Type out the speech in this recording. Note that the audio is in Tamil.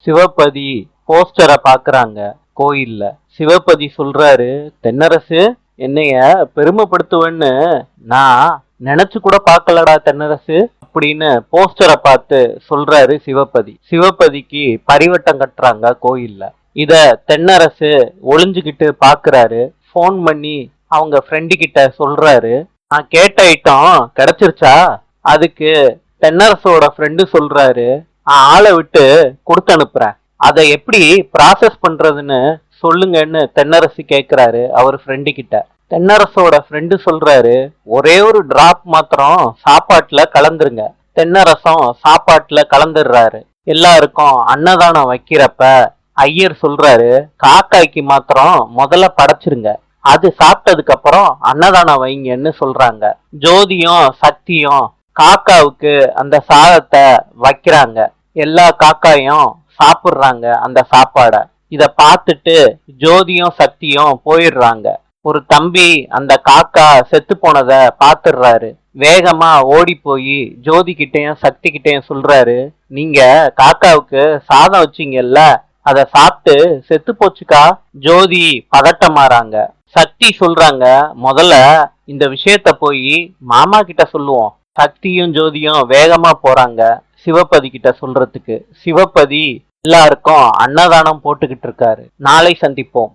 சிவபதி போஸ்டரை பாக்குறாங்க கோயில்ல. சிவபதி சொல்றாரு, தென்னரசு, என்னைய பெருமைப்படுத்துவேன்னு நான் நினைச்சு கூட பார்க்கலடா தென்னரசு அப்படின்னு போஸ்டரை பார்த்து சொல்றாரு சிவபதி. சிவபதிக்கு பரிவட்டம் கட்டுறாங்க கோயில்ல. இத தென்னரசு ஒளிஞ்சுகிட்டு பாக்குறாரு. போன் பண்ணி அவங்க ஃப்ரெண்டு கிட்ட சொல்றாரு, நான் கேட்ட ஐட்டம் கிடைச்சிருச்சா? அதுக்கு தென்னரசோட ஃப்ரெண்டு சொல்றாரு, ஆளை விட்டு கொடுத்து அனுப்புறேன், அதை எப்படி ப்ராசஸ் பண்றதுன்னு சொல்லுங்கன்னு தென்னரசு கேக்குறாரு அவர் ஃப்ரெண்டு கிட்ட. தென்னரசோட ஃப்ரெண்டு சொல்றாரு, ஒரே ஒரு டிராப் மாத்திரம் சாப்பாட்டுல கலந்துருங்க. தென்னரசம் சாப்பாட்டுல கலந்துடுறாரு. எல்லாருக்கும் அன்னதானம் வைக்கிறப்ப ஐயர் சொல்றாரு, காக்காய்க்கு மாத்திரம் முதல்ல படைச்சிருங்க, அது சாப்பிட்டதுக்கு அப்புறம் அன்னதானம் வைங்கன்னு சொல்றாங்க. ஜோதியும் சக்தியும் காக்காவுக்கு அந்த சாதத்தை வைக்கிறாங்க. எல்லா காக்காயும் சாப்பிடுறாங்க அந்த சாப்பாட. இத பார்த்துட்டு ஜோதியும் சக்தியும் போயிடுறாங்க. ஒரு தம்பி அந்த காக்கா செத்து போனத பாத்துடுறாரு. வேகமா ஓடி போய் ஜோதி கிட்டையும் சக்தி கிட்டையும் சொல்றாரு, நீங்க காக்காவுக்கு சாதம் வச்சீங்கல்ல, அத சாப்பிட்டு செத்து போச்சுக்கா. ஜோதி பதட்டமாறாங்க. சக்தி சொல்றாங்க, முதல்ல இந்த விஷயத்த போய் மாமா கிட்ட சொல்லுவோம். சக்தியும் ஜோதியும் வேகமா போறாங்க சிவபதி கிட்ட சொல்றதுக்கு. சிவபதி எல்லாருக்கும் அன்னதானம் போட்டுக்கிட்டு இருக்காரு. நாளை சந்திப்போம்.